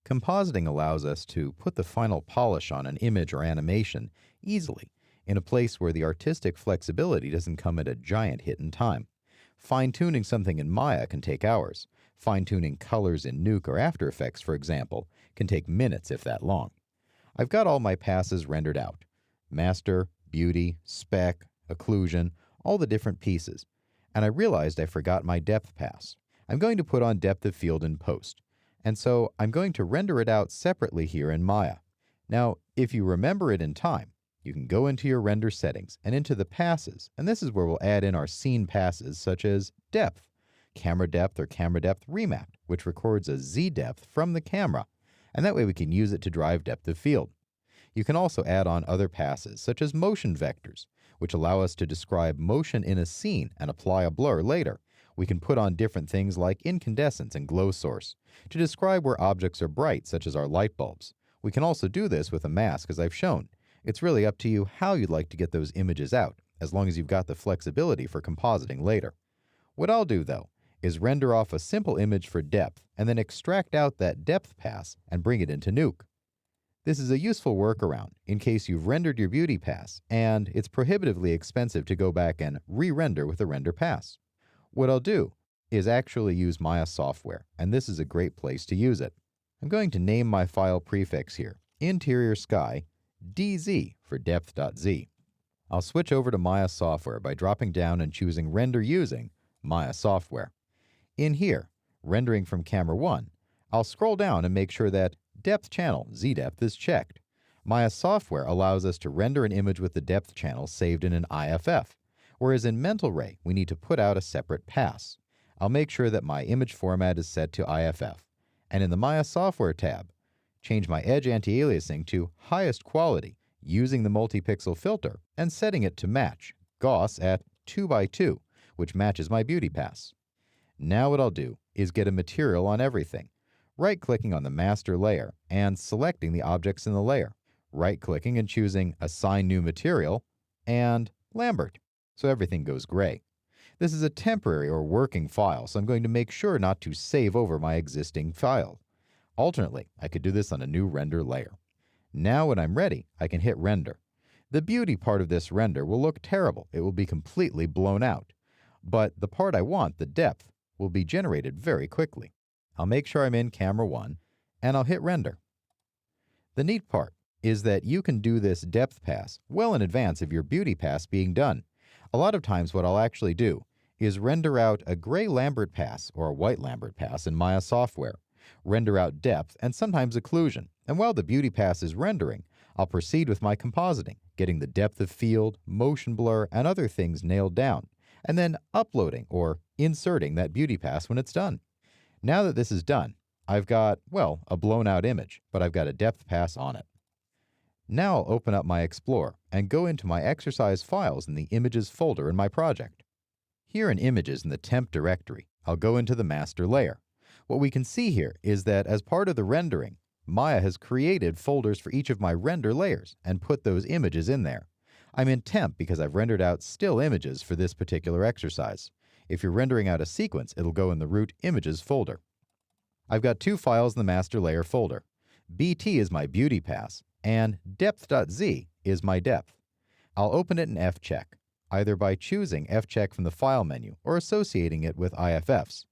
Compositing allows us to put the final polish on an image or animation easily in a place where the artistic flexibility doesn't come at a giant hit in time. Fine-tuning something in Maya can take hours. Fine-tuning colors in Nuke or After Effects, for example, can take minutes if that long. I've got all my passes rendered out. Master, beauty, spec, occlusion, all the different pieces. And I realized I forgot my depth pass. I'm going to put on depth of field in post. And so I'm going to render it out separately here in Maya. Now, if you remember it in time, you can go into your render settings and into the passes, and this is where we'll add in our scene passes such as depth, camera depth or camera depth remapped, which records a Z depth from the camera, and that way we can use it to drive depth of field. You can also add on other passes such as motion vectors, which allow us to describe motion in a scene and apply a blur later. We can put on different things like incandescence and glow source to describe where objects are bright, such as our light bulbs. We can also do this with a mask, as I've shown. It's really up to you how you'd like to get those images out, as long as you've got the flexibility for compositing later. What I'll do, though, is render off a simple image for depth and then extract out that depth pass and bring it into Nuke. This is a useful workaround in case you've rendered your beauty pass and it's prohibitively expensive to go back and re-render with a render pass. What I'll do is actually use Maya software, and this is a great place to use it. I'm going to name my file prefix here, Interior Sky, DZ for depth.z. I'll switch over to Maya software by dropping down and choosing Render Using Maya software. In here, rendering from camera 1, I'll scroll down and make sure that Depth Channel Z-Depth is checked. Maya software allows us to render an image with the depth channel saved in an IFF, whereas in Mental Ray, we need to put out a separate pass. I'll make sure that my image format is set to IFF, and in the Maya Software tab, change my edge anti-aliasing to highest quality using the multi-pixel filter and setting it to match Gauss at 2x2, which matches my beauty pass. Now what I'll do is get a material on everything, right-clicking on the master layer and selecting the objects in the layer, right-clicking and choosing Assign New Material and Lambert, so everything goes gray. This is a temporary or working file, so I'm going to make sure not to save over my existing file. Alternately, I could do this on a new render layer. Now when I'm ready, I can hit render. The beauty part of this render will look terrible. It will be completely blown out. But the part I want, the depth, will be generated very quickly. I'll make sure I'm in camera 1, and I'll hit render. The neat part is that you can do this depth pass well in advance of your beauty pass being done. A lot of times what I'll actually do is render out a gray Lambert pass or a white Lambert pass in Maya software, render out depth and sometimes occlusion, and while the beauty pass is rendering, I'll proceed with my compositing, getting the depth of field, motion blur, and other things nailed down, and then uploading or inserting that beauty pass when it's done. Now that this is done, I've got, well, a blown out image, but I've got a depth pass on it. Now I'll open up my Explorer and go into my exercise files in the Images folder in my project. Here in Images in the temp directory, I'll go into the master layer. What we can see here is that as part of the rendering, Maya has created folders for each of my render layers and put those images in there. I'm in temp because I've rendered out still images for this particular exercise. If you're rendering out a sequence, it'll go in the root images folder. I've got two files in the master layer folder. BT is my beauty pass, and depth.z is my depth. I'll open it in fcheck, either by choosing fcheck from the file menu or associating it with IFFs.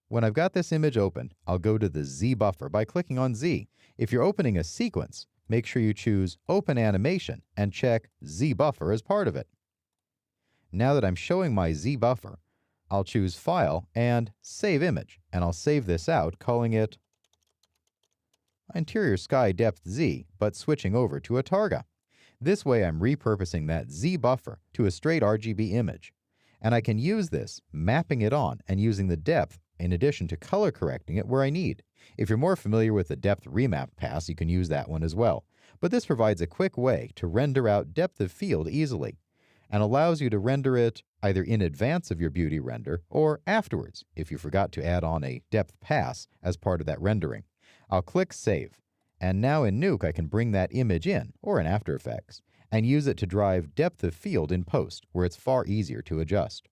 When I've got this image open, I'll go to the Z buffer by clicking on Z. If you're opening a sequence, make sure you choose Open Animation and check Z buffer as part of it. Now that I'm showing my Z buffer, I'll choose File and Save Image, and I'll save this out, calling it Interior Sky Depth Z, but switching over to a Targa. This way I'm repurposing that Z buffer to a straight RGB image, and I can use this, mapping it on and using the depth in addition to color correcting it where I need. If you're more familiar with the depth remap pass, you can use that one as well. But this provides a quick way to render out depth of field easily, and allows you to render it either in advance of your beauty render or afterwards if you forgot to add on a depth pass as part of that rendering. I'll click Save, and now in Nuke I can bring that image in, or in After Effects, and use it to drive depth of field in post, where it's far easier to adjust.